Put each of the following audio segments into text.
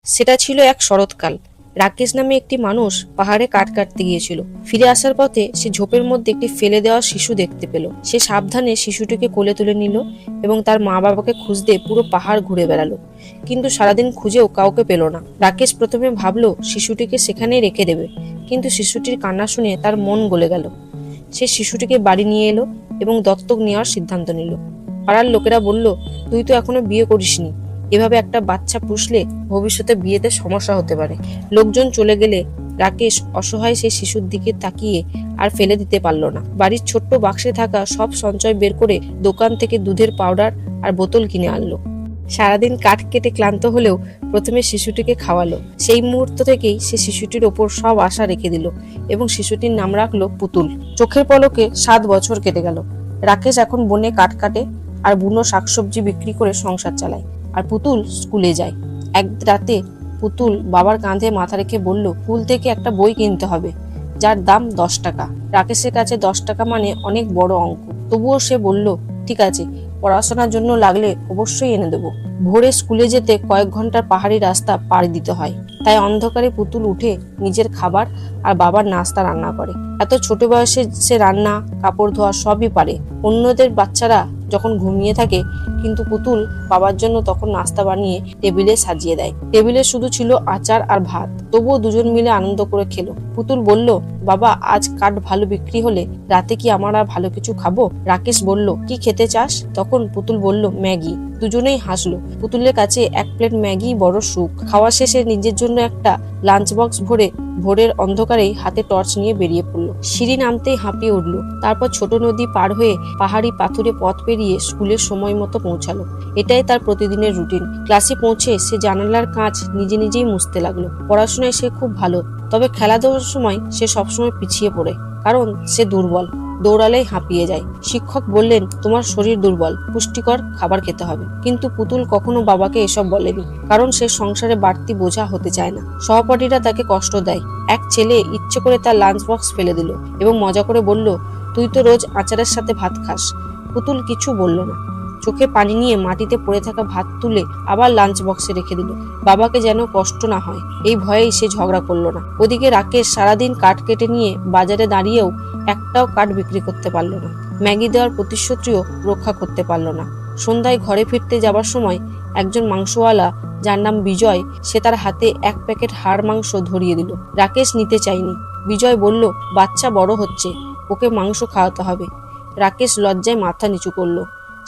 সেটা ছিল এক শরৎকাল। রাকেশ নামে একটি মানুষ পাহাড়ে কাঠ কাটতে গিয়েছিল। ফিরে আসার পথে সে ঝোপের মধ্যে একটি ফেলে দেওয়া শিশু দেখতে পেল। সে সাবধানে শিশুটিকে কোলে তুলে নিল এবং তার মা বাবাকে খুঁজতে পুরো পাহাড় ঘুরে বেড়ালো, কিন্তু সারাদিন খুঁজেও কাউকে পেল না। রাকেশ প্রথমে ভাবলো শিশুটিকে সেখানেই রেখে দেবে, কিন্তু শিশুটির কান্না শুনে তার মন গলে গেল। সে শিশুটিকে বাড়ি নিয়ে এলো এবং দত্তক নেওয়ার সিদ্ধান্ত নিল। পাড়ার লোকেরা বলল, তুই তো এখনো বিয়ে করিসনি, এভাবে একটা বাচ্চা পুষলে ভবিষ্যতে বিয়েতে সমস্যা হতে পারে। লোকজন চলে গেলে রাকেশ অসহায় সেই শিশুর দিকে তাকিয়ে আর ফেলে দিতে পারল না। বাড়ির ছোট্ট বাক্সে থাকা সব সঞ্চয় বের করে দোকান থেকে দুধের পাউডার আর বোতল কিনে আনলো। সারাদিন কাঠ কেটে ক্লান্ত হলেও প্রথমে শিশুটিকে খাওয়ালো। সেই মুহূর্ত থেকেই সে শিশুটির ওপর সব আশা রেখে দিল এবং শিশুটির নাম রাখলো পুতুল। চোখের পলকে 7 বছর কেটে গেল। রাকেশ এখন বনে কাঠ কাটে আর বুনো শাকসবজি বিক্রি করে সংসার চালায়, আর পুতুল স্কুলে যায়। এক রাতে পুতুল বাবার কাঁধে মাথা রেখে বলল, স্কুল থেকে একটা বই কিনতে হবে যার দাম 10 টাকা। রাকেশের কাছে 10 টাকা মানে অনেক বড় অঙ্ক, তবুও সে বলল, ঠিক আছে, পড়াশোনার জন্য লাগলে অবশ্যই এনে দেবো। ভোরে স্কুলে যেতে কয়েক ঘন্টার পাহাড়ি রাস্তা পাড়ি দিতে হয়, তাই অন্ধকারে পুতুল উঠে নিজের খাবার আর বাবার নাস্তা রান্না করে। এত ছোট বয়সে সে রান্না, কাপড় ধোয়া সবই পারে। অন্যদের বাচ্চারা যখন ঘুমিয়ে থাকে, কিন্তু পুতুল বাবার জন্য তখন নাস্তা বানিয়ে টেবিলে সাজিয়ে দেয়। টেবিলে শুধু ছিল আচার আর ভাত, তবুও দুজন মিলে আনন্দ করে খেলো। পুতুল বলল, বাবা, আজ কাঠ ভালো বিক্রি হলে রাতে কি আমরা ভালো কিছু খাবো? রাকেশ বলল, কি খেতে চাস? তখন পুতুল বলল, ম্যাগি। দুজনেই হাসলো। পুতুলের কাছে 1 প্লেট ম্যাগি বড় সুখ। খাওয়া শেষে নিজের জন্য একটা লাঞ্চ বক্স ভরে ভোরের অন্ধকারেই হাতে টর্চ নিয়ে বেরিয়ে পড়লো। সিঁড়ি নামতেই হাঁপিয়ে উঠলো। তারপর ছোট নদী পার হয়ে পাহাড়ি পাথুরে পথ পেরিয়ে স্কুলের সময় মতো পৌঁছালো। এটাই তার প্রতিদিনের রুটিন। ক্লাসে পৌঁছে সে জানালার কাঁচ নিজে নিজেই মুছতে লাগলো। পড়াশোনায় সে খুব ভালো, তবে খেলাধুলার সময় সে সবসময় পিছিয়ে পড়ে, কারণ সে দুর্বল। দৌড়ালেই হাঁপিয়ে যায়। শিক্ষক বললেন, তোমার শরীর দুর্বল, পুষ্টিকর খাবার খেতে হবে। কিন্তু পুতুল কখনো বাবাকে এসব বলেনি, কারণ সে সংসারে বাড়তি বোঝা হতে চায় না। সহপাঠীরা তাকে কষ্ট দেয়। এক ছেলে ইচ্ছে করে তার লাঞ্চ বক্স ফেলে দিল এবং মজা করে বলল, তুই তো রোজ আচারের সাথে ভাত খাস। পুতুল কিছু বলল না। চোখে পানি নিয়ে মাটিতে পড়ে থাকা ভাত তুলে আবার লাঞ্চ বক্সে রেখে দিল। বাবাকে যেন কষ্ট না হয় এই ভয়েই সে ঝগড়া করলো না। ওদিকে রাকেশ সারাদিন কাঠ কেটে নিয়ে বাজারে দাঁড়িয়েও একটাও কাঠ বিক্রি করতে পারল না। ম্যাগি দেওয়ার প্রতিশ্রুতিও রক্ষা করতে পারল না। সন্ধ্যায় ঘরে ফিরতে যাবার সময় একজন মাংসওয়ালা, যার নাম বিজয়, সে তার হাতে 1 প্যাকেট হাড় মাংস ধরিয়ে দিল। রাকেশ নিতে চায়নি। বিজয় বলল, বাচ্চা বড় হচ্ছে, ওকে মাংস খাওয়াতে হবে। রাকেশ লজ্জায় মাথা নিচু করলো।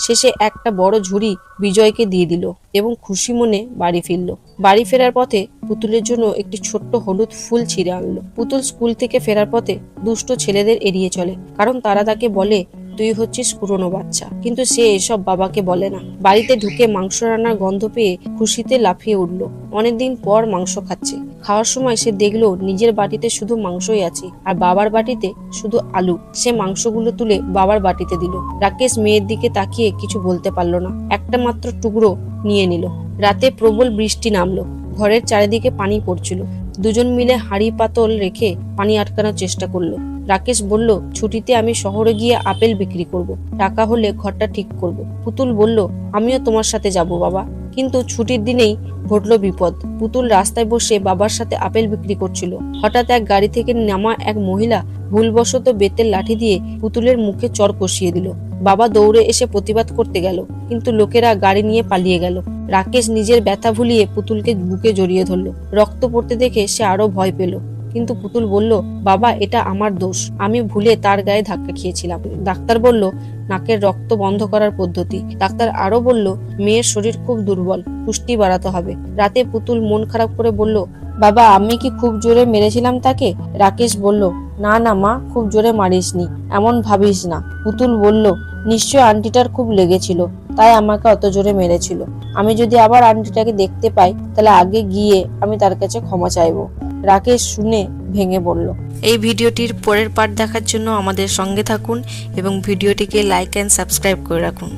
শেষে একটা বড় ঝুড়ি বিজয়কে দিয়ে দিল এবং খুশি মনে বাড়ি ফিরল। বাড়ি ফেরার পথে পুতুলের জন্য একটি ছোট্ট হলুদ ফুল ছিঁড়ে আনলো। পুতুল স্কুল থেকে ফেরার পথে দুষ্ট ছেলেদের এড়িয়ে চলে, কারণ তারা তাকে বলে, তুই হচ্ছিস পুরনো বাচ্চা। কিন্তু সে এসব বাবাকে বলে না। বাড়িতে ঢুকে মাংস রান্নার গন্ধ পেয়ে খুশিতে লাফিয়ে উঠল। অনেকদিন পর মাংস খাচ্ছে। খাওয়ার সময় সে দেখলো নিজের বাটিতে শুধু মাংসই আছে আর বাবার বাটিতে শুধু আলু। সে মাংসগুলো তুলে বাবার বাটিতে দিল। রাকেশ মেয়ের দিকে তাকিয়ে কিছু বলতে পারল না। একটা মাত্র টুকরো নিয়ে নিল। রাতে প্রবল বৃষ্টি নামলো। ঘরের চারিদিকে পানি পড়ছিল। দুজন মিলে হাঁড়ি পাতল রেখে পানি আটকানোর চেষ্টা করলো। রাকেশ বলল, ছুটিতে আমি শহরে গিয়ে আপেল বিক্রি করব, টাকা হলে ঘরটা ঠিক করব। পুতুল বলল, আমিও তোমার সাথে যাব বাবা। কিন্তু ছুটির দিনেই ঘটল বিপদ। পুতুল রাস্তায় বসে বাবার সাথে আপেল বিক্রি করছিল। হঠাৎ এক গাড়ি থেকে নামা এক মহিলা ভুলবশত বেতের লাঠি দিয়ে পুতুলের মুখে চড় কষিয়ে দিল। বাবা দৌড়ে এসে প্রতিবাদ করতে গেল, কিন্তু লোকেরা গাড়ি নিয়ে পালিয়ে গেল। রাকেশ নিজের ব্যথা ভুলিয়ে পুতুলকে বুকে জড়িয়ে ধরল। রক্ত পড়তে দেখে সে আরো ভয় পেল, কিন্তু পুতুল বলল, বাবা, এটা আমার দোষ, আমি ভুলে তার গায়ে ধাক্কা খেয়েছিলাম। ডাক্তার বলল, নাকের রক্ত বন্ধ করার পদ্ধতি। ডাক্তার আরো বলল, মেয়ের শরীর খুব দুর্বল, পুষ্টি বাড়াতে হবে। রাতে পুতুল মন খারাপ করে বলল, বাবা, আমি কি খুব জোরে মেরেছিলাম তাকে? রাকেশ বলল, না না মা, খুব জোরে মারিসনি, এমন ভাবিস না। পুতুল বলল, নিশ্চয় আন্টিটার খুব লেগেছিল, তাই আমাকে অত জোরে মেরেছিল। আমি যদি আবার আন্টিটাকে দেখতে পাই, তাহলে আগে গিয়ে আমি তার কাছে ক্ষমা চাইবো। রাকেশ শুনে ভেঙে পড়ল। এই ভিডিওটির পরের পার্ট দেখার জন্য আমাদের সঙ্গে থাকুন এবং ভিডিওটিকে লাইক এন্ড সাবস্ক্রাইব করে রাখুন।